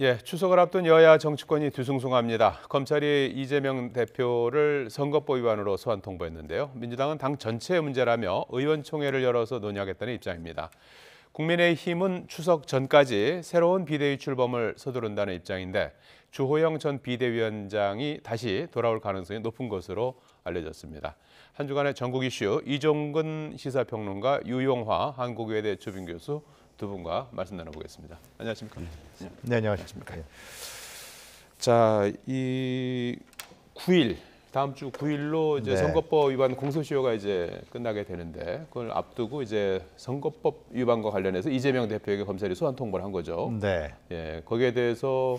예, 추석을 앞둔 여야 정치권이 뒤숭숭합니다. 검찰이 이재명 대표를 선거법 위반으로 소환 통보했는데요. 민주당은 당 전체의 문제라며 의원총회를 열어서 논의하겠다는 입장입니다. 국민의힘은 추석 전까지 새로운 비대위 출범을 서두른다는 입장인데 주호영 전 비대위원장이 다시 돌아올 가능성이 높은 것으로 알려졌습니다. 한 주간의 전국 이슈 이종근 시사평론가, 유용화 한국외대 주빙교수 두 분과 말씀 나눠보겠습니다. 안녕하십니까? 네, 안녕하십니까? 자, 이 9일 다음 주 9일로 이제 네. 선거법 위반 공소시효가 이제 끝나게 되는데 그걸 앞두고 이제 선거법 위반과 관련해서 이재명 대표에게 검찰이 소환 통보를 한 거죠. 네. 예, 거기에 대해서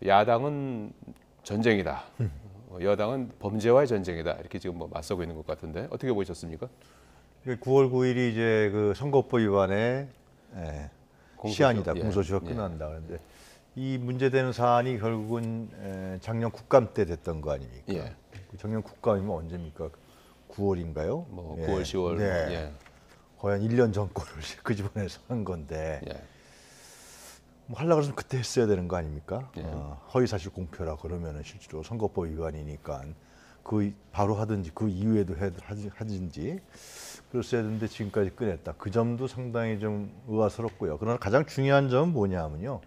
야당은 전쟁이다, 여당은 범죄와의 전쟁이다 이렇게 지금 뭐 맞서고 있는 것 같은데 어떻게 보셨습니까? 9월 9일이 이제 그 선거법 위반의 시한이다. 예. 공소시효가 끝난다. 그런데 이 문제되는 사안이 결국은 작년 국감 때 됐던 거 아닙니까? 예. 작년 국감이면 언제입니까? 9월인가요? 뭐 9월, 10월. 네. 예. 거의 한 1년 전 거를 그 집안에서 한 건데 예. 뭐 하려고 그러면 그때 했어야 되는 거 아닙니까? 예. 허위사실 공표라 그러면은 실제로 선거법 위반이니까 그 바로 하든지 그 이후에도 하든지 그랬어야 되는데 지금까지 꺼냈다. 그 점도 상당히 좀 의아스럽고요. 그러나 가장 중요한 점은 뭐냐면요.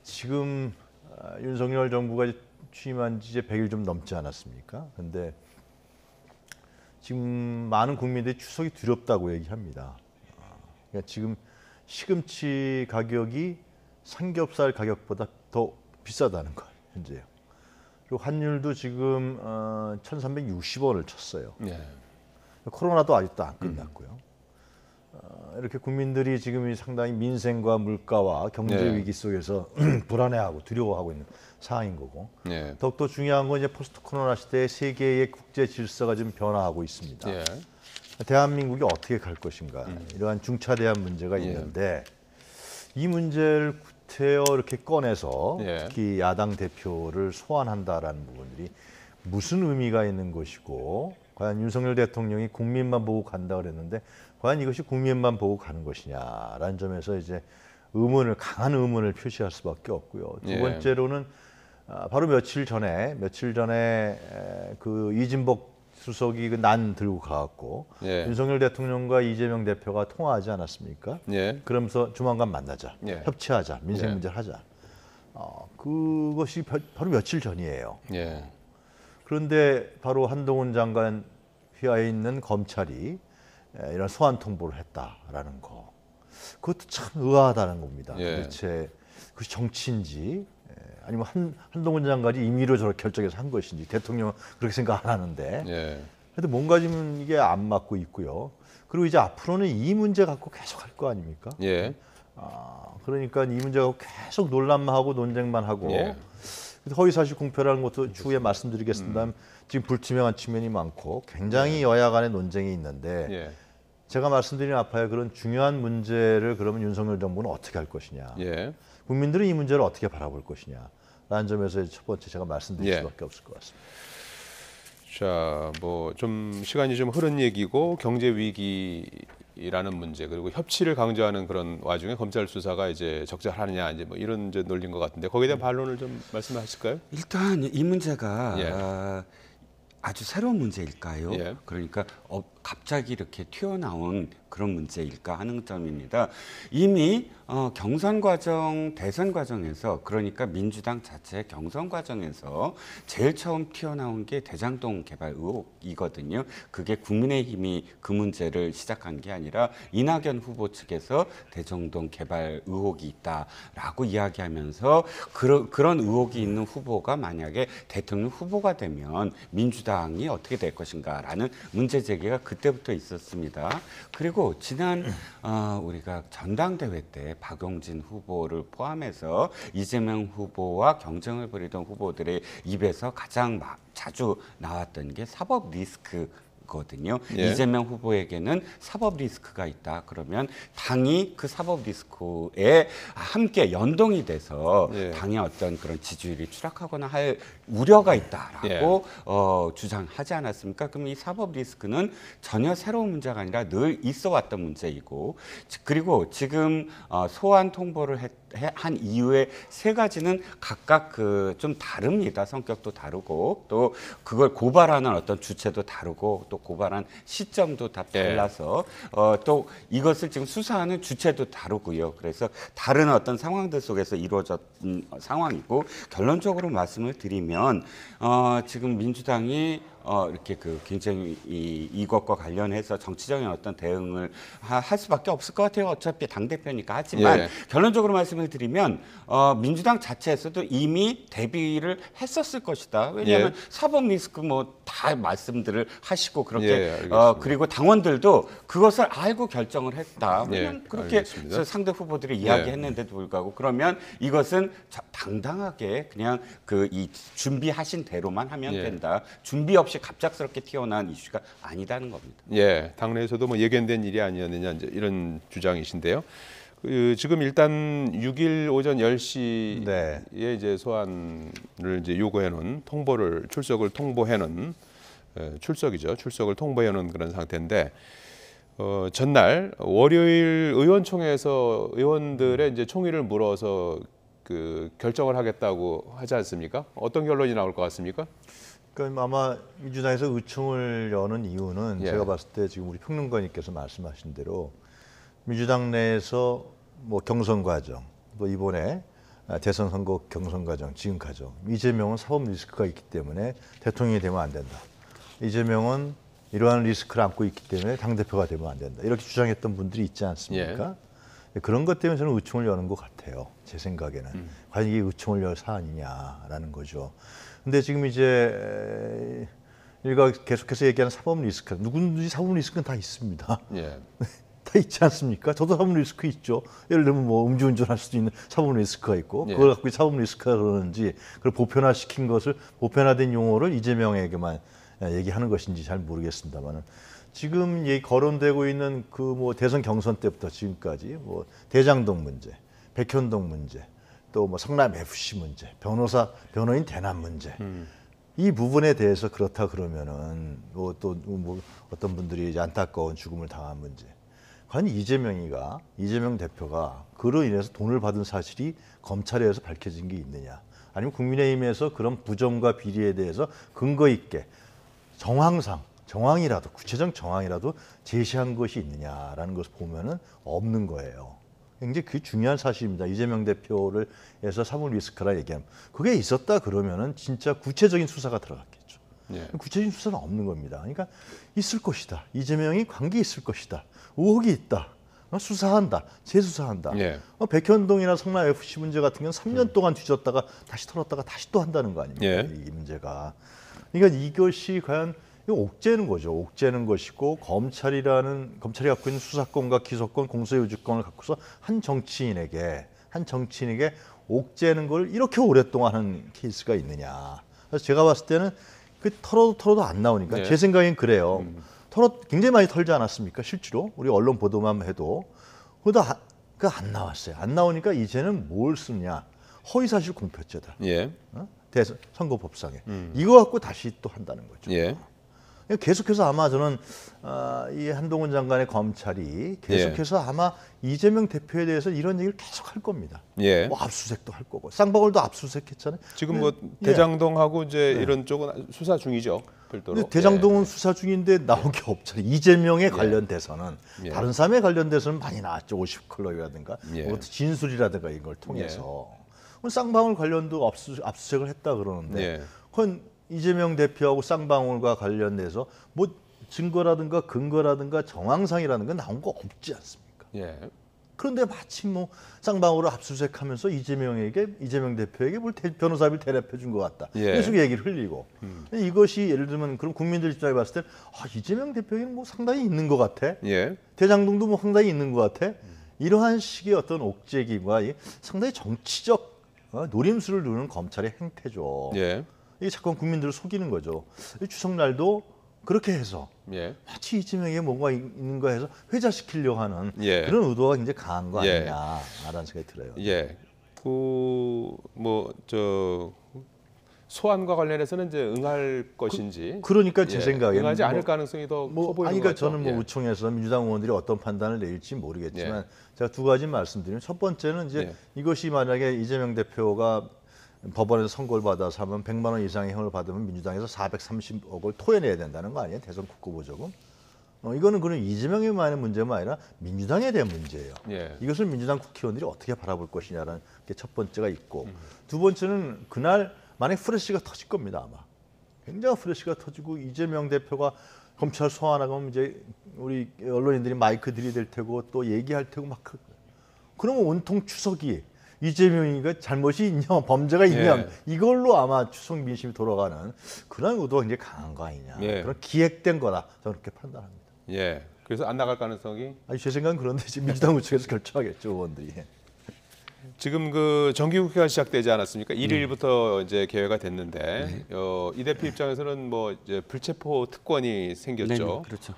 지금 윤석열 정부가 취임한 지 이제 100일 좀 넘지 않았습니까? 근데 지금 많은 국민들이 추석이 두렵다고 얘기합니다. 그러니까 지금 시금치 가격이 삼겹살 가격보다 더 비싸다는 거예요, 현재요. 그리고 환율도 지금 1,360원을 쳤어요. 예. 코로나도 아직도 안 끝났고요. 이렇게 국민들이 지금 상당히 민생과 물가와 경제 네. 위기 속에서 불안해하고 두려워하고 있는 상황인 거고. 예. 더욱더 중요한 건 이제 포스트 코로나 시대의 세계의 국제 질서가 지금 변화하고 있습니다. 예. 대한민국이 어떻게 갈 것인가 이러한 중차대한 문제가 있는데 이 문제를 구태여 이렇게 꺼내서 예. 특히 야당 대표를 소환한다라는 부분들이 무슨 의미가 있는 것이고 과연 윤석열 대통령이 국민만 보고 간다 그랬는데 과연 이것이 국민만 보고 가는 것이냐라는 점에서 이제 강한 의문을 표시할 수밖에 없고요. 두 예. 번째로는 바로 며칠 전에 그 이진복 수석이 그 난 들고 가갖고 예. 윤석열 대통령과 이재명 대표가 통화하지 않았습니까? 예. 그러면서 조만간 만나자, 예. 협치하자, 민생 예. 문제를 하자. 그것이 바로 며칠 전이에요. 예. 그런데 바로 한동훈 장관 휘하에 있는 검찰이 이런 소환 통보를 했다라는 거. 그것도 참 의아하다는 겁니다. 예. 도대체 그것이 정치인지 아니면 한동훈 장관이 임의로 저렇게 결정해서 한 것인지 대통령은 그렇게 생각 안 하는데. 예. 근데 뭔가 지금 이게 안 맞고 있고요. 그리고 이제 앞으로는 이 문제 갖고 계속 할 거 아닙니까? 예. 그러니까 이 문제 갖고 계속 논란만 하고 논쟁만 하고 예. 허위사실 공표라는 것도 추후에 말씀드리겠습니다. 지금 불투명한 측면이 많고 굉장히 여야 간의 논쟁이 있는데 예. 제가 말씀드린 아파요. 그런 중요한 문제를 그러면 윤석열 정부는 어떻게 할 것이냐. 예. 국민들은 이 문제를 어떻게 바라볼 것이냐라는 점에서 첫 번째 제가 말씀드릴 예. 수밖에 없을 것 같습니다. 자, 뭐 좀 시간이 좀 흐른 얘기고 경제 위기라는 문제 그리고 협치를 강조하는 그런 와중에 검찰 수사가 이제 적절하느냐 이제 뭐 이런 이제 논리인 것 같은데 거기에 대한 반론을 좀 말씀하실까요? 일단 이 문제가 예. 아주 새로운 문제일까요? 예. 그러니까 갑자기 이렇게 튀어나온 그런 문제일까 하는 점입니다. 이미 경선 과정, 대선 과정에서 그러니까 민주당 자체 경선 과정에서 제일 처음 튀어나온 게 대장동 개발 의혹이거든요. 그게 국민의힘이 그 문제를 시작한 게 아니라 이낙연 후보 측에서 대장동 개발 의혹이 있다라고 이야기하면서 그런 의혹이 있는 후보가 만약에 대통령 후보가 되면 민주당이 어떻게 될 것인가라는 문제 제기가 그때부터 있었습니다. 그리고 지난 우리가 전당대회 때 박용진 후보를 포함해서 이재명 후보와 경쟁을 벌이던 후보들의 입에서 가장 자주 나왔던 게 사법 리스크 거든요. 예. 이재명 후보에게는 사법 리스크가 있다. 그러면 당이 그 사법 리스크에 함께 연동이 돼서 예. 당의 어떤 그런 지지율이 추락하거나 할 우려가 있다라고 주장하지 않았습니까? 그럼 이 사법 리스크는 전혀 새로운 문제가 아니라 늘 있어 왔던 문제이고, 그리고 지금 소환 통보를 한 이유의 세 가지는 각각 그 좀 다릅니다. 성격도 다르고 또 그걸 고발하는 어떤 주체도 다르고 또 고발한 시점도 다 달라서 또 이것을 지금 수사하는 주체도 다르고요. 그래서 다른 어떤 상황들 속에서 이루어졌던 상황이고 결론적으로 말씀을 드리면 지금 민주당이 이렇게 그 굉장히 이것과 관련해서 정치적인 어떤 대응을 할 수밖에 없을 것 같아요. 어차피 당대표니까. 하지만 예. 결론적으로 말씀을 드리면 민주당 자체에서도 이미 대비를 했었을 것이다. 왜냐하면 예. 사법 리스크 뭐 다 말씀들을 하시고 그렇게 예, 알겠습니다. 그리고 당원들도 그것을 알고 결정을 했다. 예, 왜냐하면 그렇게 알겠습니다. 상대 후보들이 이야기했는데도 불구하고 그러면 이것은 당당하게 그냥 그 이 준비하신 대로만 하면 예. 된다. 준비 없이 갑작스럽게 튀어나온 이슈가 아니다는 겁니다. 예, 당내에서도 뭐 예견된 일이 아니었느냐 이제 이런 주장이신데요. 지금 일단 6일 오전 10시에 네. 이제 소환을 이제 요구해 놓은 출석을 통보해 놓은 출석이죠. 출석을 통보해 놓은 그런 상태인데 전날 월요일 의원총회에서 의원들의 이제 총의를 물어서 그 결정을 하겠다고 하지 않습니까? 어떤 결론이 나올 것 같습니까? 그러니까 아마 민주당에서 의총을 여는 이유는 예. 제가 봤을 때 지금 우리 평론가님께서 말씀하신 대로 민주당 내에서 뭐 경선 과정 또 이번에 대선 선거 경선 과정 지금 과정 이재명은 사법 리스크가 있기 때문에 대통령이 되면 안 된다. 이재명은 이러한 리스크를 안고 있기 때문에 당대표가 되면 안 된다. 이렇게 주장했던 분들이 있지 않습니까? 그런 것 때문에 저는 의총을 여는 것 같아요. 제 생각에는. 과연 이게 의총을 열 사안이냐라는 거죠. 근데 지금 이제 일가 계속해서 얘기하는 사법 리스크, 누구든지 사법 리스크는 다 있습니다. 예. 다 있지 않습니까? 저도 사법 리스크 있죠. 예를 들면 뭐 음주운전할 수도 있는 사법 리스크가 있고 예. 그걸 갖고 사법 리스크가 그러는지 그걸 보편화시킨 것을 보편화된 용어를 이재명에게만 얘기하는 것인지 잘 모르겠습니다만은 지금 거론되고 있는 그 뭐 대선 경선 때부터 지금까지 뭐 대장동 문제, 백현동 문제, 또 뭐 성남 FC 문제, 변호인 대납 문제 이 부분에 대해서 그렇다 그러면은 뭐 어떤 분들이 이제 안타까운 죽음을 당한 문제. 과연 이재명 대표가 그로 인해서 돈을 받은 사실이 검찰에 의해서 밝혀진 게 있느냐? 아니면 국민의힘에서 그런 부정과 비리에 대해서 근거 있게 정황이라도 구체적 정황이라도 제시한 것이 있느냐라는 것을 보면은 없는 거예요. 굉장히 그게 중요한 사실입니다. 이재명 대표를 해서 사법 리스크라 얘기하면 그게 있었다 그러면은 진짜 구체적인 수사가 들어갔겠죠. 예. 구체적인 수사는 없는 겁니다. 그러니까 있을 것이다. 이재명이 관계 있을 것이다. 의혹이 있다. 수사한다. 재수사한다. 예. 백현동이나 성남 FC 문제 같은 경우는 3년 동안 뒤졌다가 다시 털었다가 다시 또 한다는 거 아닙니까? 예. 이 문제가. 그러니까 이것이 과연 옥죄는 거죠. 옥죄는 것이고 검찰이 갖고 있는 수사권과 기소권, 공소유지권을 갖고서 한 정치인에게 옥죄는 걸 이렇게 오랫동안 하는 케이스가 있느냐. 그래서 제가 봤을 때는 그 털어도 안 나오니까 네. 제 생각엔 그래요. 굉장히 많이 털지 않았습니까? 실제로 우리 언론 보도만 해도 그래도 안 나왔어요. 안 나오니까 이제는 뭘 쓰냐? 허위사실 공표죄다. 예. 대선 선거법상에 이거 갖고 다시 또 한다는 거죠. 예. 계속해서 아마 저는 이 한동훈 장관의 검찰이 계속해서 아마 이재명 대표에 대해서 이런 얘기를 계속 할 겁니다. 예. 뭐 압수수색도 할 거고 쌍방울도 압수수색했잖아요. 지금 뭐 대장동하고 이제 이런 쪽은 수사 중이죠. 별도로. 근데 대장동은 수사 중인데 나온 게 없잖아요. 이재명에 관련돼서는 예. 다른 사람에 관련돼서는 많이 나왔죠. 50클럽이라든가 예. 뭐 진술이라든가 이걸 통해서 쌍방울 관련도 압수수색을 했다 그러는데 예. 그건 이재명 대표하고 쌍방울과 관련돼서 뭐 증거라든가 근거라든가 정황상이라든가 나온 거 없지 않습니까? 예. 그런데 마침 뭐 쌍방울을 압수수색하면서 이재명 대표에게 뭘 변호사비를 대납해 준 것 같다. 예. 계속 얘기를 흘리고 이것이 예를 들면 그럼 국민들 입장에 봤을 때 이재명 대표에게는 뭐 상당히 있는 것 같아. 예. 대장동도 뭐 상당히 있는 것 같아. 이러한 식의 어떤 옥죄기와 상당히 정치적 노림수를 두는 검찰의 행태죠. 예. 이게 자꾸 국민들을 속이는 거죠. 추석날도 그렇게 해서 예. 마치 이재명에 뭔가 있는가 해서 회자시키려고 하는 예. 그런 의도가 굉장히 강한 거 예. 아니냐라는 생각이 들어요. 예. 소환과 관련해서는 이제 응할 것인지. 그러니까 제 생각에는 응하지 않을 가능성이 더 커 보이는 아니, 그러니까 거죠. 저는 의총에서 민주당 의원들이 어떤 판단을 내릴지 모르겠지만 제가 두 가지 말씀드리면, 첫 번째는 이제 이것이 만약에 이재명 대표가 법원에서 선고를 받아서 하면 100만 원 이상의 형을 받으면 민주당에서 430억을 토해내야 된다는 거 아니에요? 대선 국고보조금. 이거는 그런 이재명에만의 문제만 아니라 민주당에 대한 문제예요. 이것을 민주당 국회의원들이 어떻게 바라볼 것이냐라는 게 첫 번째가 있고, 두 번째는 그날 만약 프레시가 터질 겁니다. 아마 굉장히 프레시가 터지고 이재명 대표가 검찰 소환하면 이제 우리 언론인들이 마이크 들이댈 테고 또 얘기할 테고 막 그러면 온통 추석이 이재명이가 잘못이 있냐, 범죄가 있냐, 이걸로 아마 추석 민심이 돌아가는 그런 의도가 굉장히 강한 거 아니냐. 그런 기획된 거다. 저는 그렇게 판단합니다. 그래서 안 나갈 가능성이? 아니, 제 생각은 그런데 지금 민주당 의총에서 결정하겠죠, 의원들이. 지금 그 정기국회가 시작되지 않았습니까? 1일부터 이제 개회가 됐는데 이 대표 입장에서는 뭐 이제 불체포 특권이 생겼죠. 그렇죠.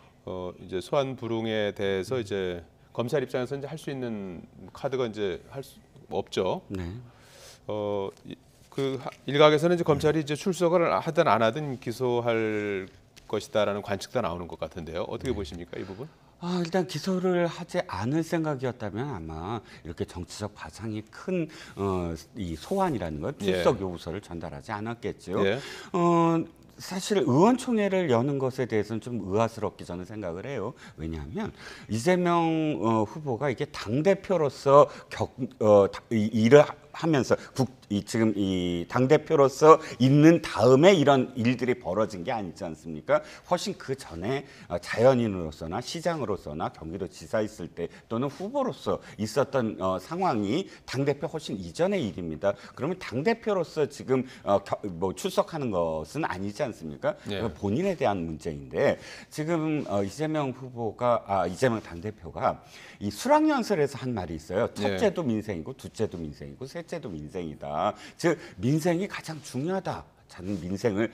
이제 소환 불응에 대해서 이제 검찰 입장에서 이제 할 수 있는 카드가 이제 할 수 없죠. 그 일각에서는 이제 검찰이 이제 출석을 하든 안 하든 기소할 것이다라는 관측도 나오는 것 같은데요. 어떻게 보십니까, 이 부분? 일단 기소를 하지 않을 생각이었다면 아마 이렇게 정치적 바상이 큰 이 소환이라는 것, 출석 요구서를 전달하지 않았겠죠. 사실 의원총회를 여는 것에 대해서는 좀 의아스럽게 저는 생각을 해요. 왜냐하면 이재명 후보가 이게 당 대표로서 일을 하면서 지금 이 당대표로서 있는 다음에 이런 일들이 벌어진 게 아니지 않습니까? 훨씬 그 전에 자연인으로서나 시장으로서나 경기도 지사 있을 때 또는 후보로서 있었던 상황이 당대표 훨씬 이전의 일입니다. 그러면 당대표로서 지금 뭐 출석하는 것은 아니지 않습니까? 본인에 대한 문제인데 지금 이재명 당대표가 이 수락연설에서 한 말이 있어요. 첫째도 민생이고 둘째도 민생이고 셋째도 민생이다. 즉 민생이 가장 중요하다. 자는 민생을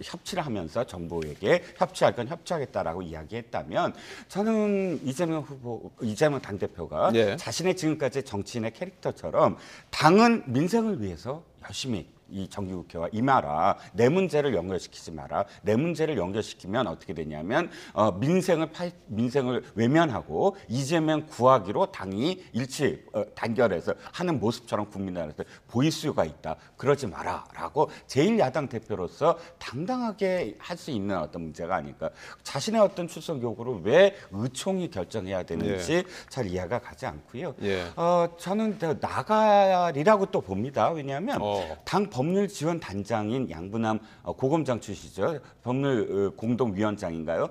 협치를 하면서 정부에게 협치할 건 협치하겠다라고 이야기했다면 저는 이재명 당대표가 자신의 지금까지 정치인의 캐릭터처럼 당은 민생을 위해서 열심히 이 정기국회와 임하라. 내 문제를 연결시키지 마라. 내 문제를 연결시키면 어떻게 되냐면 민생을 외면하고 이재명 구하기로 당이 단결해서 하는 모습처럼 국민들한테 보일 수가 있다. 그러지 마라라고 제1야당 대표로서 당당하게 할 수 있는 어떤 문제가 아닐까. 자신의 어떤 출석 요구를 왜 의총이 결정해야 되는지 잘 이해가 가지 않고요. 저는 나가리라고 또 봅니다. 왜냐하면 당 법률지원단장인 양부남 고검장 출신이죠. 법률 공동위원장인가요?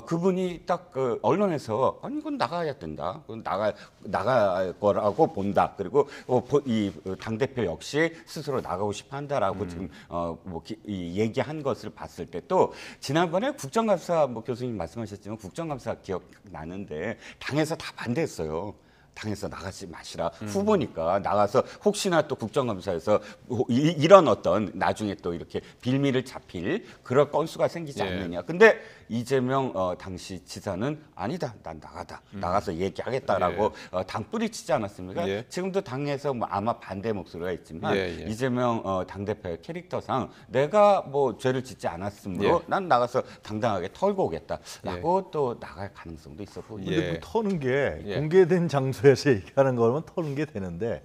그분이 딱 언론에서 아니 이건 나가야 된다. 그건 나갈 거라고 본다. 그리고 이 당대표 역시 스스로 나가고 싶어 한다라고 지금 얘기한 것을 봤을 때 또 지난번에 국정감사 교수님 말씀하셨지만 국정감사 기억나는데 당에서 다 반대했어요. 당에서 나가지 마시라. 후보니까 나가서 혹시나 또 국정감사에서 이런 어떤 나중에 또 이렇게 빌미를 잡힐 그런 건수가 생기지 않느냐. 근데 이재명 당시 지사는 아니다. 난 나가서 얘기하겠다라고 당 뿌리치지 않았습니까? 지금도 당에서 아마 반대 목소리가 있지만 이재명 당대표의 캐릭터상 내가 뭐 죄를 짓지 않았으므로 난 나가서 당당하게 털고 오겠다라고 또 나갈 가능성도 있어 보입니다. 근데 뭐 터는 게 공개된 장소에서 얘기하는 거면 터는 게 되는데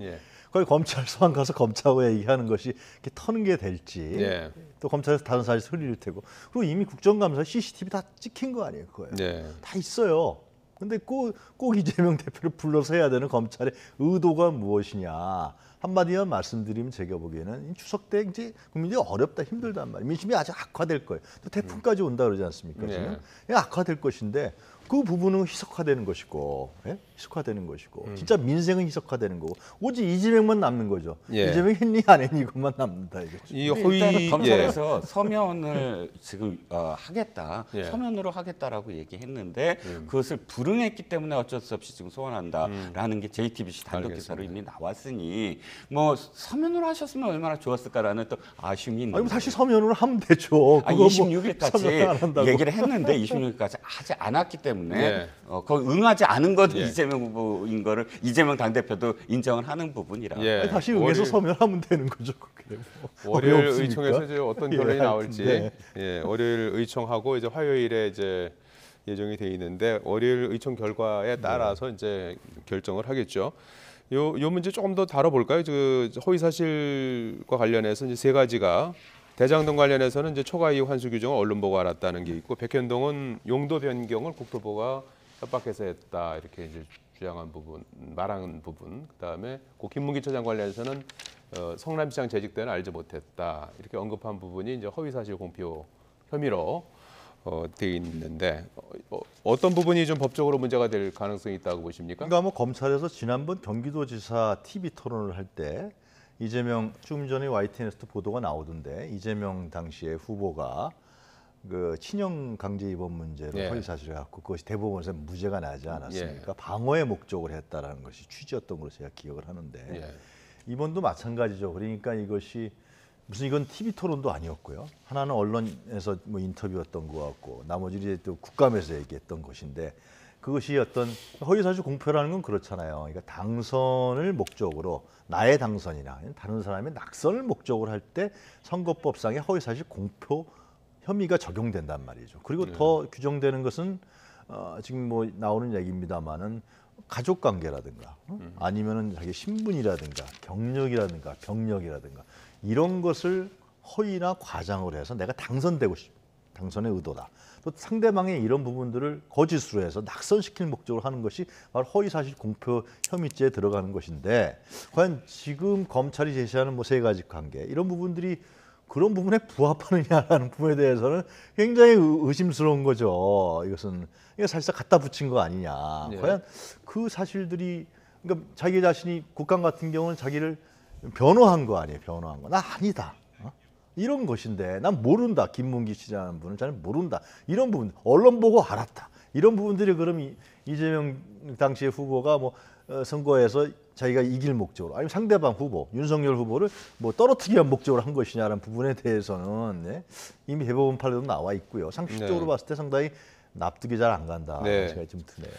거기 검찰 소환 가서 검찰에 얘기하는 것이 이렇게 터는 게 될지 또 검찰에서 다른 사실 흘릴 테고 그리고 이미 국정감사 CCTV 다 찍힌 거 아니에요, 그거예요. 다 있어요. 근데 꼭 이재명 대표를 불러서 해야 되는 검찰의 의도가 무엇이냐. 한마디만 말씀드리면 제가 보기에는 추석 때 이제 국민들이 어렵다, 힘들단 말이에요. 민심이 아주 악화될 거예요. 또 태풍까지 온다 그러지 않습니까? 지금 악화될 것인데 그 부분은 희석화되는 것이고, 희석화되는 것이고, 진짜 민생은 희석화되는 거고, 오직 이재명만 남는 거죠. 이재명 했니 안 했니 이것만 남는다 이거죠. 이 허위 검찰에서 서면을 지금 하겠다, 서면으로 하겠다라고 얘기했는데 그것을 불응했기 때문에 어쩔 수 없이 지금 소환한다라는 게 JTBC 단독 기사로 이미 나왔으니 뭐 서면으로 하셨으면 얼마나 좋았을까라는 또 아쉬움이 있는데. 아니, 다시 서면으로 하면 되죠. 아, 그거 뭐 26일까지 얘기를 했는데 26일까지 하지 않았기 때문에 예. 거기 응하지 않은 것도 예. 이재명 후보인 거를 이재명 당대표도 인정을 하는 부분이라. 예. 아니, 다시 응해서 월요일- 서면하면 되는 거죠. 그게 뭐 월요일 어렵습니까? 의총에서 이제 어떤 예, 결론이 하여튼, 나올지 네. 예, 월요일 의총하고 이제 화요일에 이제 예정이 돼 있는데 월요일 의총 결과에 따라서 이제 결정을 하겠죠. 요 문제 조금 더 다뤄볼까요? 그 허위 사실과 관련해서 이제 세 가지가 대장동 관련해서는 이제 초과 이익 환수 규정을 언론 보고 알았다는 게 있고 백현동은 용도 변경을 국토부가 협박해서 했다 이렇게 이제 주장한 부분, 말한 부분. 그다음에 고 김문기 처장 관련해서는 성남시장 재직 때는 알지 못했다 이렇게 언급한 부분이 이제 허위 사실 공표 혐의로 돼 있는데 어떤 부분이 좀 법적으로 문제가 될 가능성이 있다고 보십니까? 그러니까 뭐 검찰에서 지난번 경기도지사 TV 토론을 할 때 이재명 좀 전에 YTN에서도 보도가 나오던데 이재명 당시의 후보가 그 친형 강제 입원 문제로 예. 허위 사실을 갖고 그것이 대법원에서 무죄가 나지 않았습니까? 예. 방어의 목적을 했다라는 것이 취지였던 걸로 제가 기억을 하는데 예. 이번도 마찬가지죠. 그러니까 이것이 무슨 이건 TV 토론도 아니었고요. 하나는 언론에서 뭐 인터뷰였던 것 같고 나머지 이제 또 국감에서 얘기했던 것인데 그것이 어떤 허위사실 공표라는 건 그렇잖아요. 그러니까 당선을 목적으로 나의 당선이나 다른 사람의 낙선을 목적으로 할 때 선거법상의 허위사실 공표 혐의가 적용된단 말이죠. 그리고 더 규정되는 것은 지금 뭐 나오는 얘기입니다만은 가족 관계라든가 아니면은 자기 신분이라든가 경력이라든가 병력이라든가 이런 것을 허위나 과장으로 해서 내가 당선되고 당선의 의도다. 또 상대방의 이런 부분들을 거짓으로 해서 낙선시킬 목적으로 하는 것이 바로 허위사실 공표 혐의죄에 들어가는 것인데 과연 지금 검찰이 제시하는 뭐 세 가지 관계 이런 부분들이 그런 부분에 부합하느냐라는 부분에 대해서는 굉장히 의심스러운 거죠. 이것은 이게 사실상 갖다 붙인 거 아니냐. 예. 과연 그 사실들이 그러니까 자기 자신이 국감 같은 경우는 자기를 변호한 거 아니에요. 변호한 거. 나 아니다. 이런 것인데 난 모른다. 김문기 씨라는 분은 잘 모른다. 이런 부분 언론 보고 알았다. 이런 부분들이 그럼 이재명 당시의 후보가 뭐 선거에서 자기가 이길 목적으로 아니면 상대방 후보 윤석열 후보를 뭐 떨어뜨리기 위한 목적으로 한 것이냐라는 부분에 대해서는 네, 이미 대법원 판례도 나와 있고요. 상식적으로 네. 봤을 때 상당히 납득이 잘 안 간다. 네. 생각이 좀 드네요.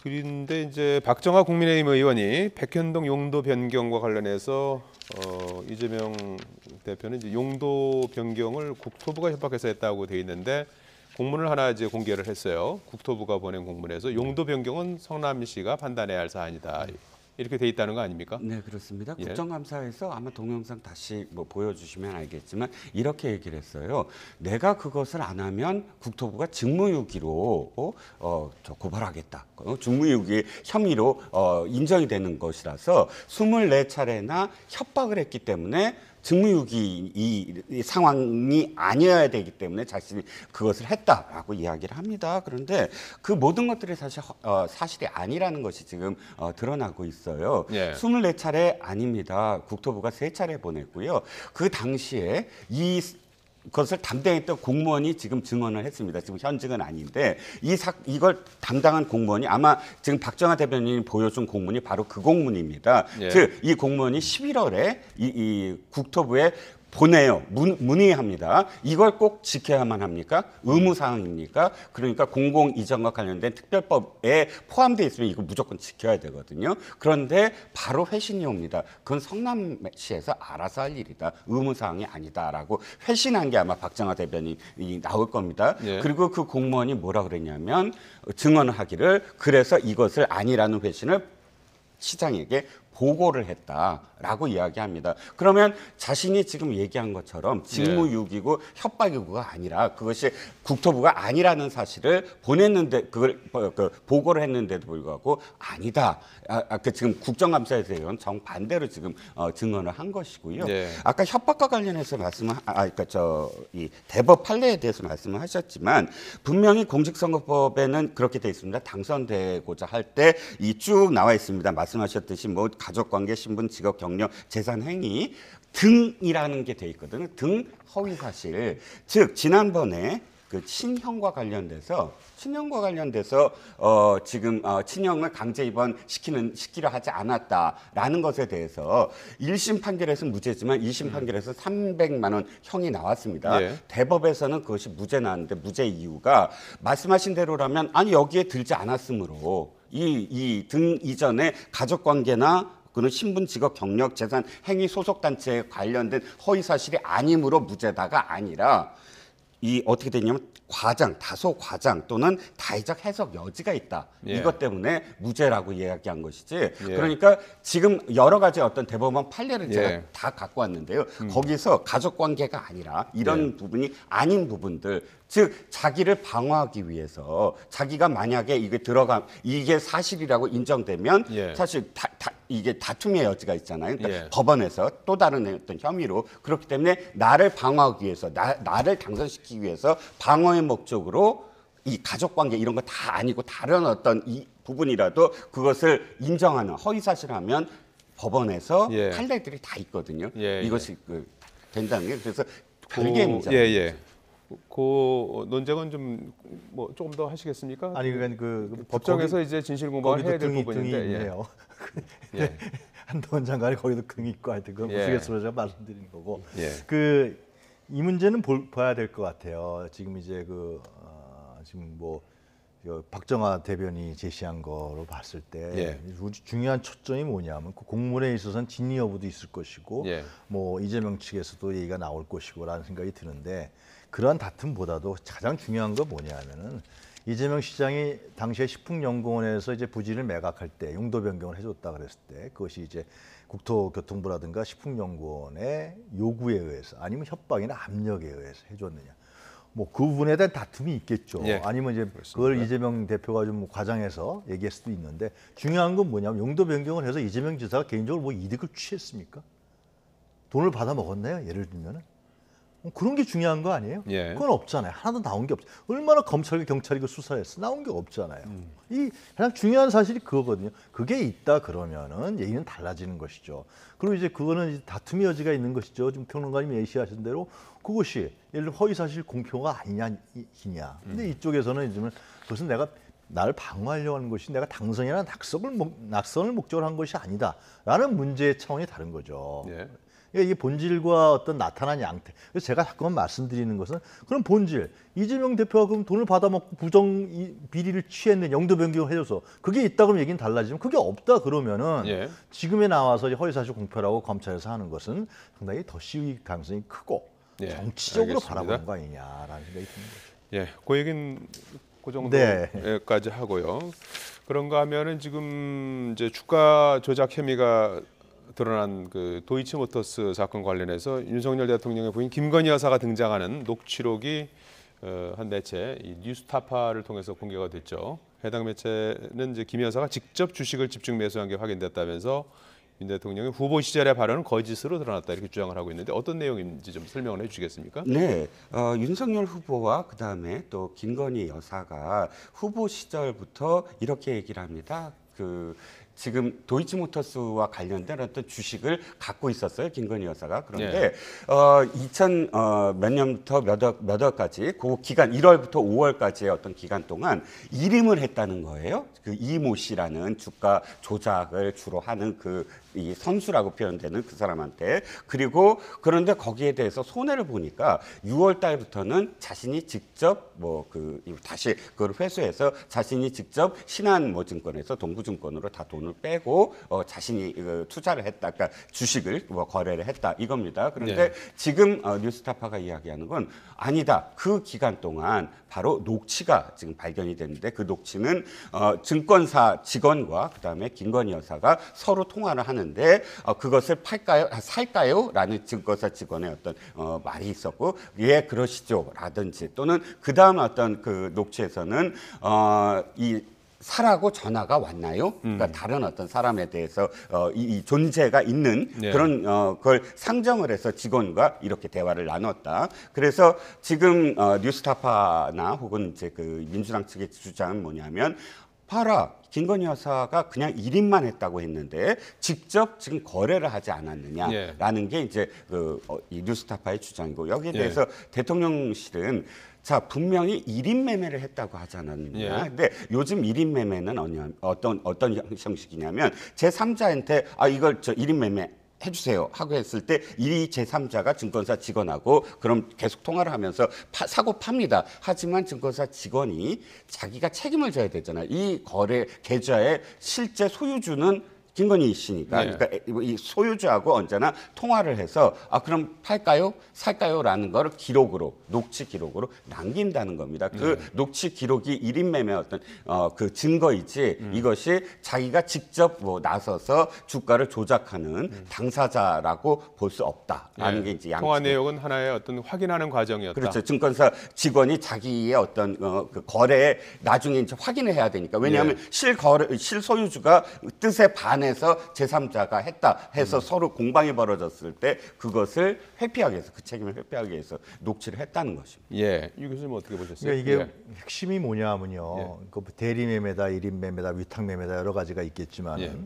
그런데 이제 박정하 국민의힘 의원이 백현동 용도 변경과 관련해서 이재명 대표는 이제 용도 변경을 국토부가 협박해서 했다고 돼 있는데 공문을 하나 이제 공개를 했어요. 국토부가 보낸 공문에서 용도 변경은 성남시가 판단해야 할 사안이다. 이렇게 돼 있다는 거 아닙니까? 네, 그렇습니다. 예. 국정감사에서 아마 동영상 다시 뭐 보여주시면 알겠지만 이렇게 얘기를 했어요. 내가 그것을 안 하면 국토부가 직무유기로 저 고발하겠다. 직무유기 혐의로 인정이 되는 것이라서 24차례나 협박을 했기 때문에 직무유기 이 상황이 아니어야 되기 때문에 자신이 그것을 했다라고 이야기를 합니다. 그런데 그 모든 것들이 사실 사실이 아니라는 것이 지금 드러나고 있어요. 예. 24차례 아닙니다. 국토부가 3차례 보냈고요. 그 당시에 그것을 담당했던 공무원이 지금 증언을 했습니다. 지금 현직은 아닌데 이걸 담당한 공무원이 아마 지금 박정하 대변인이 보여준 공문이 바로 그 공문입니다. 예. 즉 이 공무원이 11월에 이 국토부에 보내요. 문의합니다. 이걸 꼭 지켜야만 합니까? 의무사항입니까? 그러니까 공공 이전과 관련된 특별법에 포함되어 있으면 이거 무조건 지켜야 되거든요. 그런데 바로 회신이 옵니다. 그건 성남시에서 알아서 할 일이다. 의무사항이 아니다라고 회신한 게 아마 박정하 대변인이 나올 겁니다. 예. 그리고 그 공무원이 뭐라 그랬냐면 증언을 하기를 그래서 이것을 아니라는 회신을 시장에게 보고를 했다라고 이야기합니다. 그러면 자신이 지금 얘기한 것처럼 직무유기고 협박이고가 아니라 그것이 국토부가 아니라는 사실을 보냈는데 그걸 보고를 했는데도 불구하고 아니다. 그 지금 국정감사에서 이건 정반대로 지금 증언을 한 것이고요. 네. 아까 협박과 관련해서 그러니까 이 대법 판례에 대해서 말씀을 하셨지만 분명히 공직선거법에는 그렇게 돼 있습니다. 당선되고자 할 때 이 쭉 나와 있습니다. 말씀하셨듯이 뭐 가족관계, 신분, 직업, 경력, 재산, 행위 등이라는 게 돼 있거든요. 등 허위사실. 즉 지난번에 그 친형과 관련돼서 지금 친형을 강제 입원시키려 하지 않았다라는 것에 대해서 1심 판결에서 무죄지만 2심 판결에서 300만 원 형이 나왔습니다. 예. 대법에서는 그것이 무죄 나왔는데 무죄 이유가 말씀하신 대로라면 아니 여기에 들지 않았으므로 이 등 이전에 가족 관계나 그는 신분, 직업, 경력, 재산, 행위 소속 단체에 관련된 허위 사실이 아니므로 무죄다가 아니라 이 어떻게 되냐면 다소 과장 또는 다의적 해석 여지가 있다. 예. 이것 때문에 무죄라고 이야기한 것이지. 예. 그러니까 지금 여러 가지 어떤 대법원 판례를 제가 예. 다 갖고 왔는데요. 거기서 가족 관계가 아니라 이런 예. 부분이 아닌 부분들, 즉 자기를 방어하기 위해서 자기가 만약에 이게 사실이라고 인정되면 예. 사실 이게 다툼의 여지가 있잖아요. 그러니까 예. 법원에서 또 다른 어떤 혐의로 그렇기 때문에 나를 방어하기 위해서 나를 당선시키기 위해서 방어의 목적으로 이 가족관계 이런 거 다 아니고 다른 어떤 이 부분이라도 그것을 인정하는 허위사실하면 법원에서 예. 판례들이 다 있거든요. 예, 이것이 된다는 게 그래서 별개의 문제입니다. 예. 그 논쟁은 좀 뭐 조금 더 하시겠습니까? 아니 그러니까 법정에서 이제 진실 공방을 해야 될 등이 부분인데. 있네요. 예. 한동훈 장관이 거기도 등이 있고 하여튼 그건 예. 우스갯소리로 제가 말씀드리는 거고 예. 이 문제는 봐야 될 것 같아요. 지금 이제 지금 박정화 대변이 제시한 거로 봤을 때 예. 중요한 초점이 뭐냐면 그 공문에 있어서는 진위 여부도 있을 것이고 예. 뭐 이재명 측에서도 얘기가 나올 것이고라는 생각이 드는데 그러한 다툼보다도 가장 중요한 건 뭐냐면은 이재명 시장이 당시에 식품연구원에서 이제 부지를 매각할 때 용도 변경을 해줬다 그랬을 때 그것이 이제 국토교통부라든가 식품연구원의 요구에 의해서 아니면 협박이나 압력에 의해서 해줬느냐. 뭐 그 부분에 대한 다툼이 있겠죠. 예, 아니면 이제 그렇습니다. 그걸 이재명 대표가 좀 과장해서 얘기할 수도 있는데 중요한 건 뭐냐면 용도 변경을 해서 이재명 지사가 개인적으로 뭐 이득을 취했습니까? 돈을 받아 먹었나요? 예를 들면은 그런 게 중요한 거 아니에요? 예. 그건 없잖아요. 하나도 나온 게 없죠. 얼마나 검찰과 경찰이 그 수사했어? 나온 게 없잖아요. 이 가장 중요한 사실이 그거거든요. 그게 있다 그러면은 얘기는 달라지는 것이죠. 그리고 이제 그거는 이제 다툼의 여지가 있는 것이죠. 지금 평론가님이 예시하신 대로 그것이 예를 들어 허위사실 공표가 아니냐. 근데 이쪽에서는 이제 그것은 나를 방어하려고 하는 것이 내가 당선이나 낙선을 목적으로 한 것이 아니다라는 문제의 차원이 다른 거죠. 예. 그러니까 이게 본질과 어떤 나타난 양태. 그래서 제가 자꾸만 말씀드리는 것은 그럼 본질. 이재명 대표가 그럼 돈을 받아먹고 부정 비리를 취했는 용도 변경을 해줘서 그게 있다 그러면 얘기는 달라지면 그게 없다 그러면은 예. 지금에 나와서 허위사실 공표라고 검찰에서 하는 것은 상당히 더 씌울 가능성이 크고 예, 정치적으로 알겠습니다. 바라보는 거 아니냐라는 생각이 듭니다. 예, 그 얘기는 그 네. 정도까지 하고요. 그런가 하면은 지금 이제 주가 조작 혐의가 드러난 그 도이치모터스 사건 관련해서 윤석열 대통령의 부인 김건희 여사가 등장하는 녹취록이 한 매체 이 뉴스타파를 통해서 공개가 됐죠. 해당 매체는 이제 김 여사가 직접 주식을 집중 매수한 게 확인됐다면서 윤 대통령의 후보 시절의 발언은 거짓으로 드러났다 이렇게 주장을 하고 있는데 어떤 내용인지 좀 설명을 해주시겠습니까? 네, 윤석열 후보와 그다음에 또 김건희 여사가 후보 시절부터 이렇게 얘기를 합니다. 지금 도이치모터스와 관련된 어떤 주식을 갖고 있었어요, 김건희 여사가. 그런데 2000 몇 년부터 몇 월까지 그 기간 1월부터 5월까지의 어떤 기간 동안 일임을 했다는 거예요. 그 이모 씨라는 주가 조작을 주로 하는 이 선수라고 표현되는 그 사람한테. 그리고 그런데 거기에 대해서 손해를 보니까 6월 달부터는 자신이 직접 다시 그걸 회수해서 자신이 직접 신한증권에서 동부증권으로 다 돈을 빼고 자신이 투자를 했다, 그러니까 주식을 거래를 했다 이겁니다. 그런데 네. 지금 뉴스타파가 이야기하는 건 아니다. 그 기간 동안 바로 녹취가 지금 발견이 됐는데 그 녹취는 증권사 직원과 그다음에 김건희 여사가 서로 통화를 하는데 그것을 살까요? 라는 증권사 직원의 어떤 말이 있었고 예 그러시죠 라든지 또는 그다음 어떤 그 녹취에서는 사라고 전화가 왔나요? 그러니까 다른 어떤 사람에 대해서 이 존재가 있는 네. 그런 그걸 상정을 해서 직원과 이렇게 대화를 나눴다. 그래서 지금 뉴스타파나 혹은 이제 그 민주당 측의 주장은 뭐냐면 봐라. 김건희 여사가 그냥 일임만 했다고 했는데 직접 지금 거래를 하지 않았느냐라는 게 이제 이 뉴스타파의 주장이고 여기에 대해서 대통령실은 자, 분명히 1인 매매를 했다고 하지 않았느냐. 예. 근데 요즘 1인 매매는 어떤 형식이냐면 제3자한테 이걸 1인 매매 해주세요 하고 했을 때 이 제3자가 증권사 직원하고 그럼 계속 통화를 하면서 사고 팝니다. 하지만 증권사 직원이 자기가 책임을 져야 되잖아요. 이 거래 계좌의 실제 소유주는 김건희 씨니까. 네. 그러니까 이 소유주하고 언제나 통화를 해서 그럼 팔까요? 살까요?라는 거를 기록으로, 녹취 기록으로 남긴다는 겁니다. 그 녹취 기록이 1인 매매 어떤 그 증거이지 이것이 자기가 직접 뭐 나서서 주가를 조작하는 당사자라고 볼 수 없다라는 게 이제 통화 양측의 내용은 하나의 어떤 확인하는 과정이었다. 그렇죠. 증권사 직원이 자기의 어떤 그 거래에 나중에 이제 확인을 해야 되니까. 왜냐하면 실소유주가 뜻에 반해서 제3자가 했다 해서 서로 공방이 벌어졌을 때 그것을 회피하기 위해서 그 책임을 회피하기 위해서 녹취를 했다는 것입니다. 예, 유 교수님 어떻게 보셨어요? 그러니까 이게 예. 핵심이 뭐냐면요. 그 대리 매매다, 1인 매매다, 위탁 매매다 여러 가지가 있겠지만 예.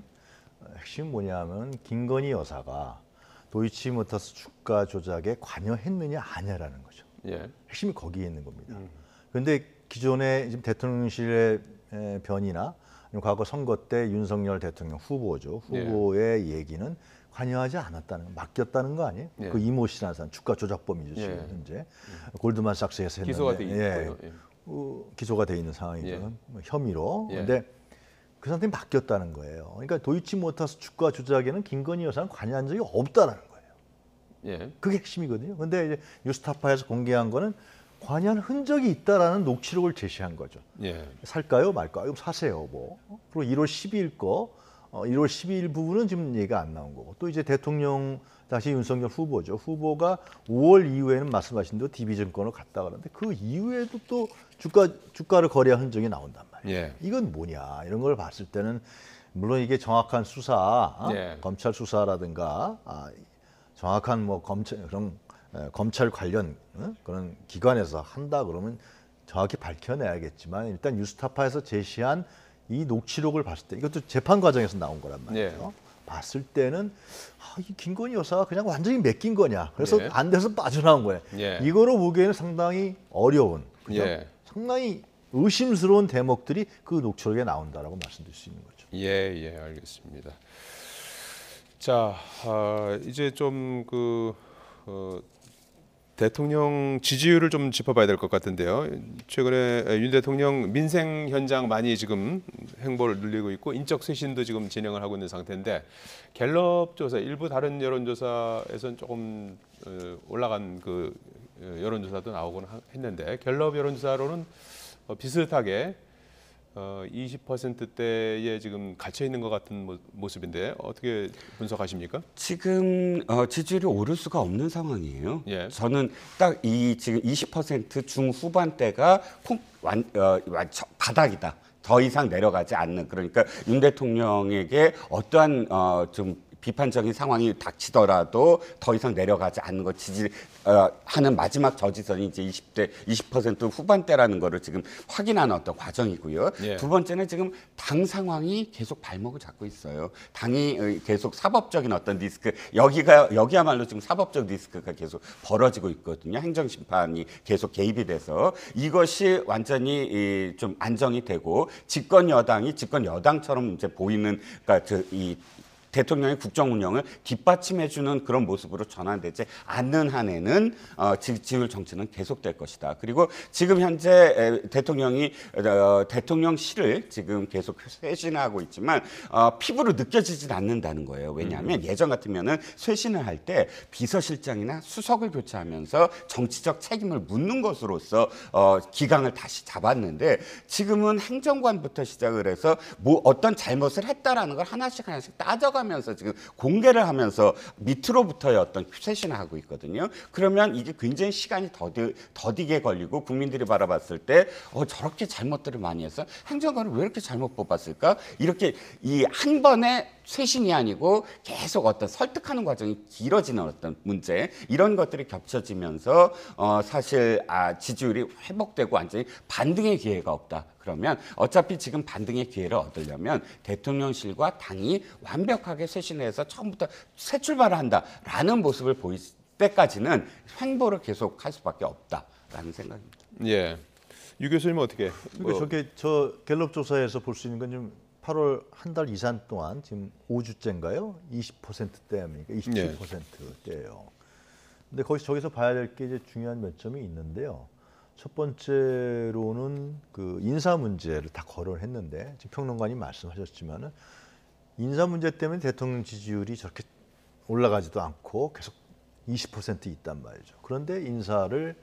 핵심이 뭐냐면 김건희 여사가 도이치모터스 주가 조작에 관여했느냐 아니냐라는 거죠. 예. 핵심이 거기에 있는 겁니다. 그런데 기존의 지금 대통령실의 변이나 아니면 과거 선거 때 윤석열 대통령 후보죠. 후보의 얘기는 관여하지 않았다는 거, 맡겼다는 거 아니에요? 예. 그 이모 씨라는 사람 주가 조작범이죠 지금 예. 현재 골드만삭스에서 했는데 기소가 돼 있고요. 예. 기소가 돼 있는 상황이죠. 예. 뭐 혐의로. 예. 근데 그 사람들이 맡겼다는 거예요. 그러니까 도이치모터스 주가 조작에는 김건희 여사는 관여한 적이 없다라는 거예요. 예. 그게 핵심이거든요. 근데 이제 뉴스타파에서 공개한 거는 관여한 흔적이 있다라는 녹취록을 제시한 거죠. 예. 살까요, 말까요? 그럼 사세요, 뭐. 그리고 1월 12일 거, 1월 12일 부분은 지금 얘기가 안 나온 거고. 또 이제 대통령 다시 윤석열 후보죠. 후보가 5월 이후에는 말씀하신 대로 DB증권을 갔다 그러는데 그 이후에도 또 주가를 거래한 흔적이 나온단 말이에요. 예. 이건 뭐냐 이런 걸 봤을 때는 물론 이게 정확한 수사, 예. 검찰 수사라든가 정확한 뭐 검찰 관련 그런 기관에서 한다 그러면 정확히 밝혀내야겠지만 일단 뉴스타파에서 제시한 이 녹취록을 봤을 때 이것도 재판 과정에서 나온 거란 말이에요. 봤을 때는 이 김건희 여사가 그냥 완전히 맡긴 거냐. 그래서 예. 안 돼서 빠져나온 거예요. 예. 이거로 보기에는 상당히 어려운, 그죠? 예. 상당히 의심스러운 대목들이 그 녹취록에 나온다라고 말씀드릴 수 있는 거죠. 예, 예, 알겠습니다. 자, 이제 좀 대통령 지지율을 좀 짚어봐야 될 것 같은데요. 최근에 윤 대통령 민생 현장 많이 지금 행보를 늘리고 있고 인적 쇄신도 지금 진행을 하고 있는 상태인데 갤럽 조사 일부 다른 여론조사에서는 조금 올라간 그 여론조사도 나오곤 했는데 갤럽 여론조사로는 비슷하게 20%대에 지금 갇혀 있는 것 같은 모습인데 어떻게 분석하십니까? 지금 지지율이 오를 수가 없는 상황이에요. 예. 저는 딱 이 지금 20% 중후반대가 바닥이다. 더 이상 내려가지 않는 그러니까 윤 대통령에게 어떠한 좀 비판적인 상황이 닥치더라도 더 이상 내려가지 않는 것 하는 마지막 저지선이 이제 20% 후반대라는 거를 지금 확인하는 어떤 과정이고요. 예. 두 번째는 지금 당 상황이 계속 발목을 잡고 있어요. 당이 계속 사법적인 어떤 리스크 여기야말로 지금 사법적 리스크가 계속 벌어지고 있거든요. 행정심판이 계속 개입이 돼서 이것이 완전히 좀 안정이 되고 집권 여당처럼 이제 보이는 그러니까 이 대통령의 국정 운영을 뒷받침해주는 그런 모습으로 전환되지 않는 한에는 지지율 정치는 계속될 것이다. 그리고 지금 현재 대통령실을 지금 계속 쇄신하고 있지만 피부로 느껴지진 않는다는 거예요. 왜냐하면 예전 같으면은 쇄신을 할 때 비서실장이나 수석을 교체하면서 정치적 책임을 묻는 것으로서 기강을 다시 잡았는데 지금은 행정관부터 시작을 해서 뭐 어떤 잘못을 했다라는 걸 하나씩 따져가 면서 지금 공개를 하면서 밑으로부터의 어떤 쇄신을 하고 있거든요. 그러면 이게 굉장히 시간이 더디게 걸리고 국민들이 바라봤을 때 저렇게 잘못들을 많이 해서 행정관을 왜 이렇게 잘못 뽑았을까? 이렇게 이 한 번에 쇄신이 아니고 계속 어떤 설득하는 과정이 길어지는 어떤 문제 이런 것들이 겹쳐지면서 사실 지지율이 회복되고 완전히 반등의 기회가 없다. 그러면 어차피 지금 반등의 기회를 얻으려면 대통령실과 당이 완벽하게 쇄신해서 처음부터 새 출발을 한다라는 모습을 보일 때까지는 횡보를 계속할 수밖에 없다라는 생각입니다. 예. 유 교수님은 어떻게? 그러니까 저게 저 갤럽 조사에서 볼 수 있는 건 지금 8월 한 달 이상 동안 지금 5주째인가요? 20%대입니까? 27%대예요. 근데 저기서 봐야 될 게 이제 중요한 몇 점이 있는데요. 첫 번째로는 그 인사 문제를 다 거론했는데 지금 평론가님 말씀하셨지만은 인사 문제 때문에 대통령 지지율이 저렇게 올라가지도 않고 계속 20% 있단 말이죠. 그런데 인사를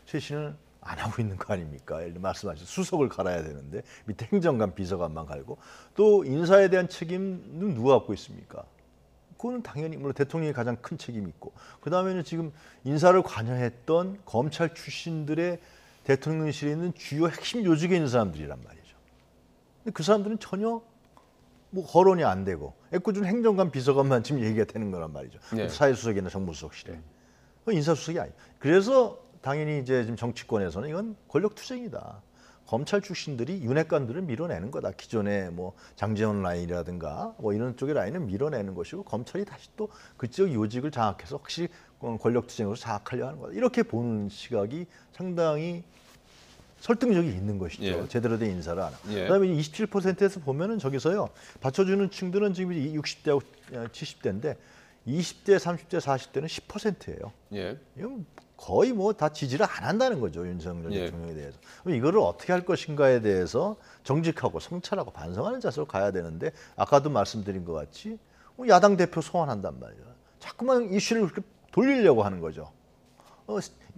최신은 안 하고 있는 거 아닙니까? 예를 들어 말씀하신 수석을 갈아야 되는데 밑에 행정관, 비서관만 갈고 또 인사에 대한 책임은 누가 갖고 있습니까? 그거는 당연히 물론 대통령이 가장 큰 책임이 있고 그 다음에는 지금 인사를 관여했던 검찰 출신들의 대통령실에 있는 주요 핵심 요직에 있는 사람들이란 말이죠. 근데 그 사람들은 전혀 뭐 거론이 안 되고 애꿎은 행정관, 비서관만 지금 얘기가 되는 거란 말이죠. 네. 사회수석이나 정무수석실에 인사수석이 아니에요. 그래서 당연히 이제 지금 정치권에서는 이건 권력투쟁이다. 검찰 출신들이 윤핵관들을 밀어내는 거다. 기존의 뭐 장제원 라인이라든가 뭐 이런 쪽의 라인을 밀어내는 것이고 검찰이 다시 또 그쪽 요직을 장악해서 확실히 권력투쟁으로 장악하려 하는 거다. 이렇게 보는 시각이 상당히 설득력이 있는 것이죠. 예. 제대로 된 인사를 안 하고. 예. 그다음에 27%에서 보면은 저기서요. 받쳐주는 층들은 지금 60대하고 70대인데 20대, 30대, 40대는 10%예요. 예. 이건 거의 뭐 다 지지를 안 한다는 거죠. 윤석열 예. 대통령에 대해서. 그럼 이거를 어떻게 할 것인가에 대해서 정직하고 성찰하고 반성하는 자세로 가야 되는데 아까도 말씀드린 것 같이 야당 대표 소환한단 말이에요. 자꾸만 이슈를 그렇게 돌리려고 하는 거죠.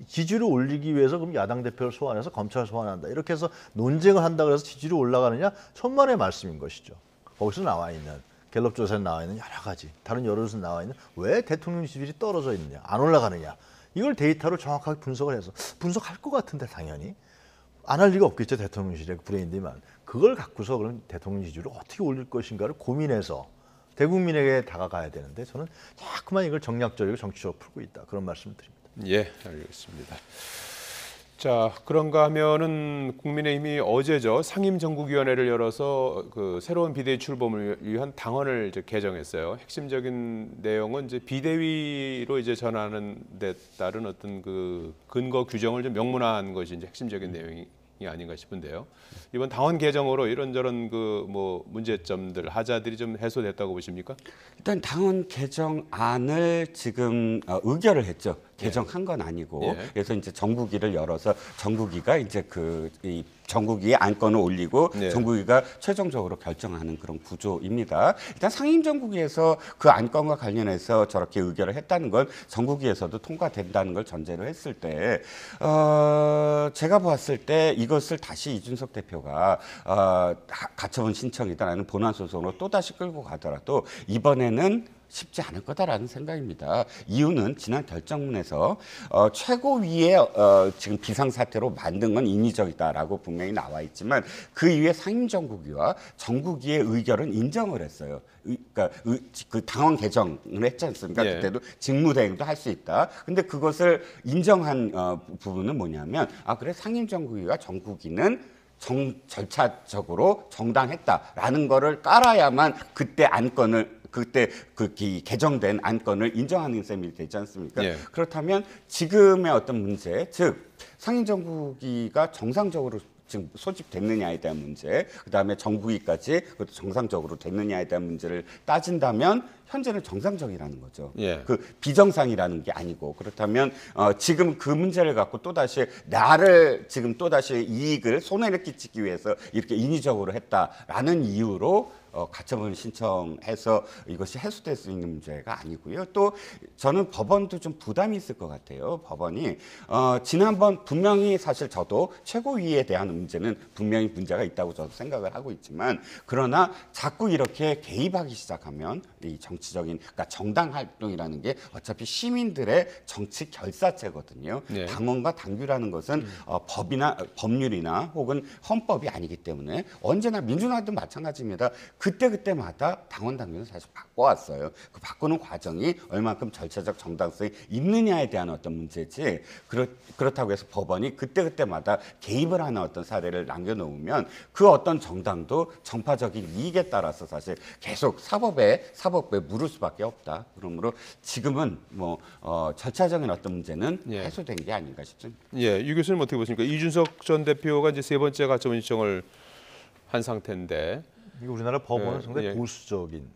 지지를 올리기 위해서 그럼 야당 대표를 소환해서 검찰을 소환한다. 이렇게 해서 논쟁을 한다 그래서 지지율이 올라가느냐? 천만의 말씀인 것이죠. 거기서 나와 있는 갤럽 조사에 나와 있는 여러 가지 다른 여론에서 나와 있는 왜 대통령 지지율이 떨어져 있느냐, 안 올라가느냐. 이걸 데이터로 정확하게 분석을 해서 분석할 것 같은데 당연히 안 할 리가 없겠죠. 대통령실에 브레인들만. 그걸 갖고서 그럼 대통령 지지율을 어떻게 올릴 것인가를 고민해서 대국민에게 다가가야 되는데 저는 자꾸만 이걸 정략적이고 정치적으로 풀고 있다. 그런 말씀을 드립니다. 예, 알겠습니다. 자, 그런가 하면은 국민의힘이 어제죠 상임정국위원회를 열어서 그 새로운 비대위 출범을 위한 당헌을 이제 개정했어요. 핵심적인 내용은 이제 비대위로 이제 전하는 데 따른 어떤 그 근거 규정을 좀 명문화한 것이 이제 핵심적인 내용이 아닌가 싶은데요. 이번 당헌 개정으로 이런저런 그 뭐 문제점들 하자들이 좀 해소됐다고 보십니까? 일단 당헌 개정안을 지금 의결을 했죠. 개정한 건 아니고 예. 그래서 이제 정국위를 열어서 정국위가 이제 이 정국위에 안건을 올리고 네. 정국위가 최종적으로 결정하는 그런 구조입니다. 일단 상임정국위에서 그 안건과 관련해서 저렇게 의결을 했다는 건 정국위에서도 통과된다는 걸 전제로 했을 때 제가 보았을 때 이것을 다시 이준석 대표가 가처분 신청이다라는 본안 소송으로 또다시 끌고 가더라도 이번에는 쉽지 않을 거다라는 생각입니다. 이유는 지난 결정문에서 최고위의 지금 비상사태로 만든 건 인위적이다라고 분명히 나와 있지만 그 이후에 상임정국위와 정국위의 의결은 인정을 했어요. 그러니까 그 당헌 개정을 했지 않습니까? 예. 그때도 직무대행도 할 수 있다. 근데 그것을 인정한 부분은 뭐냐면 그래 상임정국위와 정국위는 절차적으로 정당했다라는 거를 깔아야만 그때 안건을 그때 개정된 안건을 인정하는 셈이 되지 않습니까? 예. 그렇다면 지금의 어떤 문제, 즉 상임정국위가 정상적으로 지금 소집됐느냐에 대한 문제, 그다음에 정국위까지 그것도 정상적으로 됐느냐에 대한 문제를 따진다면 현재는 정상적이라는 거죠. 예. 그 비정상이라는 게 아니고 그렇다면 지금 그 문제를 갖고 또다시 나를 지금 또다시 이익을 손해를 끼치기 위해서 이렇게 인위적으로 했다라는 이유로 가처분 신청해서 이것이 해소될 수 있는 문제가 아니고요. 또 저는 법원도 좀 부담이 있을 것 같아요. 법원이 지난번 분명히 사실 저도 최고위에 대한 문제는 분명히 문제가 있다고 저도 생각을 하고 있지만 그러나 자꾸 이렇게 개입하기 시작하면 이 정치적인 그러니까 정당 활동이라는 게 어차피 시민들의 정치 결사체거든요. 네. 당원과 당규라는 것은 법률이나 혹은 헌법이 아니기 때문에 언제나 민주당도 마찬가지입니다. 그때마다 당원 당규는 사실 바꿔왔어요. 그 바꾸는 과정이 얼만큼 절차적 정당성이 있느냐에 대한 어떤 문제지 그렇다고 해서 법원이 그때마다 개입을 하는 어떤 사례를 남겨놓으면 그 어떤 정당도 정파적인 이익에 따라서 사실 계속 사법의 물을 수밖에 없다. 그러므로 지금은 뭐 절차적인 어떤 문제는 예. 해소된 게 아닌가 싶습니다. 예, 유 교수님 어떻게 보십니까? 이준석 전 대표가 이제 세 번째 가처분 신청을 한 상태인데, 이게 우리나라 법원은 예, 상당히 예. 보수적인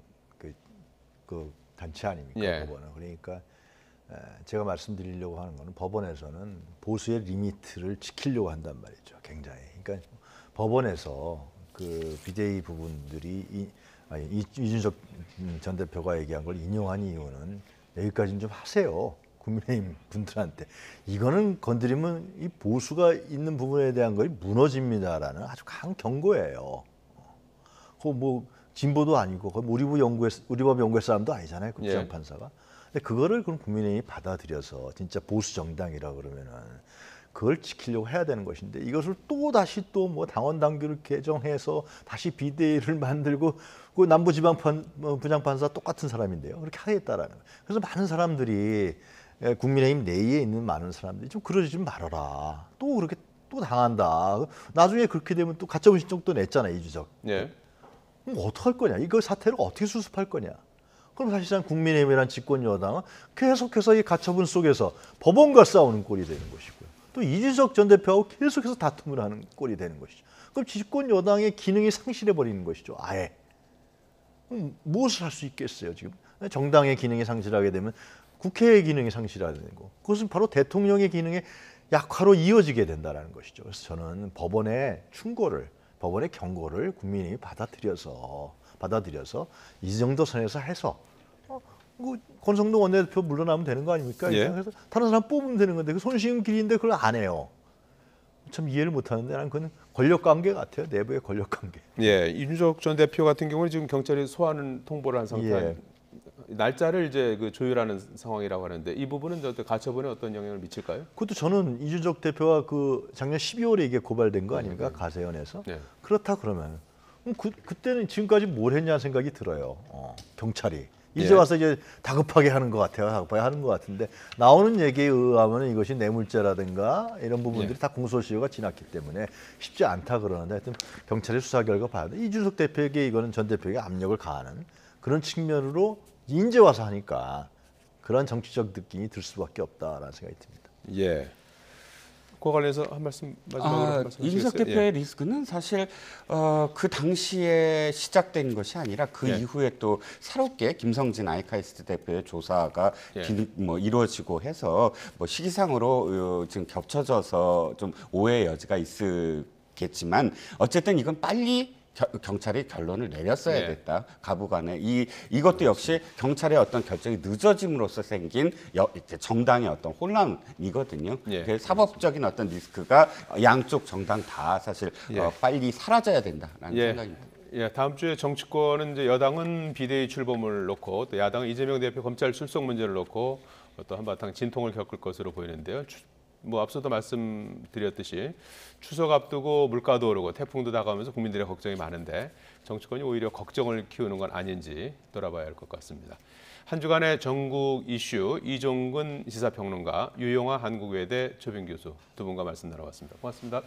그 단체 아닙니까? 예. 법원은. 그러니까 제가 말씀드리려고 하는 거는 법원에서는 보수의 리미트를 지키려고 한단 말이죠. 굉장히. 그러니까 법원에서 그 비대위 부분들이 이준석 전 대표가 얘기한 걸 인용한 이유는 여기까지는 좀 하세요. 국민의힘 분들한테. 이거는 건드리면 이 보수가 있는 부분에 대한 것이 무너집니다라는 아주 강한 경고예요. 그 뭐 진보도 아니고 우리법 연구회 사람도 아니잖아요. 그 예. 판사가. 근데 그거를 그럼 국민의힘이 받아들여서 진짜 보수 정당이라 그러면은 그걸 지키려고 해야 되는 것인데 이것을 또 다시 또 뭐 당원 당규를 개정해서 다시 비대위를 만들고 그 부장판사 똑같은 사람인데요. 그렇게 하겠다라는 거예요. 그래서 많은 사람들이 국민의힘 내에 있는 많은 사람들이 좀 그러지 좀 말아라. 또 그렇게 또 당한다. 나중에 그렇게 되면 또 가처분 신청 또 냈잖아요. 이준석. 예, 그럼 어떡할 거냐? 이거 사태를 어떻게 수습할 거냐? 그럼 사실상 국민의힘이란 집권 여당은 계속해서 이 가처분 속에서 법원과 싸우는 꼴이 되는 것이고요. 또 이준석 전 대표하고 계속해서 다툼을 하는 꼴이 되는 것이죠. 그럼 집권 여당의 기능이 상실해 버리는 것이죠. 아예. 그럼 무엇을 할 수 있겠어요? 지금 정당의 기능이 상실하게 되면 국회의 기능이 상실하게 되고 그것은 바로 대통령의 기능의 약화로 이어지게 된다는 것이죠. 그래서 저는 법원의 경고를 국민이 받아들여서 이 정도 선에서 해서 권성동 원내대표 물러나면 되는 거 아닙니까? 예. 그래서 다른 사람 뽑으면 되는 건데 그 손쉬운 길인데 그걸 안 해요. 참 이해를 못하는데 나는 그건 권력관계 같아요. 내부의 권력관계. 예, 이준석 전 대표 같은 경우는 지금 경찰이 소환 통보를 한 상태. 예. 날짜를 이제 그 조율하는 상황이라고 하는데 이 부분은 가처분에 어떤 영향을 미칠까요? 그것도 저는 이준석 대표가 그 작년 12월에 이게 고발된 거 아닙니까? 가세연에서. 네. 그렇다 그러면 그때는 지금까지 뭘 했냐 생각이 들어요. 경찰이. 이제 예. 와서 이제 다급하게 하는 것 같아요. 다급하게 하는 것 같은데 나오는 얘기에 의하면 이것이 뇌물죄라든가 이런 부분들이 예. 다 공소시효가 지났기 때문에 쉽지 않다 그러는데 하여튼 경찰의 수사 결과 봐야 돼. 이준석 대표에게 이거는 전 대표에게 압력을 가하는 그런 측면으로 이제 와서 하니까 그런 정치적 느낌이 들 수밖에 없다라는 생각이 듭니다. 예. 그와 관련해서 한 말씀 마지막으로 말씀하시겠어요? 이준석 대표의 리스크는 사실 그 당시에 시작된 것이 아니라 그 예. 이후에 또 새롭게 김성진 아이카이스트 대표의 조사가 예. 이루어지고 해서 뭐 시기상으로 지금 겹쳐져서 좀 오해의 여지가 있겠지만 어쨌든 이건 빨리 경찰이 결론을 내렸어야 예. 됐다. 가부간에 이것도 역시 경찰의 어떤 결정이 늦어짐으로써 생긴 정당의 어떤 혼란이거든요. 예. 그 사법적인 어떤 리스크가 양쪽 정당 다 사실 예. 빨리 사라져야 된다라는 예. 생각입니다. 예, 다음 주에 정치권은 이제 여당은 비대위 출범을 놓고 또 야당은 이재명 대표 검찰 출석 문제를 놓고 또 한바탕 진통을 겪을 것으로 보이는데요. 뭐 앞서도 말씀드렸듯이 추석 앞두고 물가도 오르고 태풍도 다가오면서 국민들의 걱정이 많은데 정치권이 오히려 걱정을 키우는 건 아닌지 돌아봐야 할 것 같습니다. 한 주간의 전국 이슈 이종근 시사평론가, 유용화 한국외대 초빙 교수 두 분과 말씀 나눠봤습니다. 고맙습니다.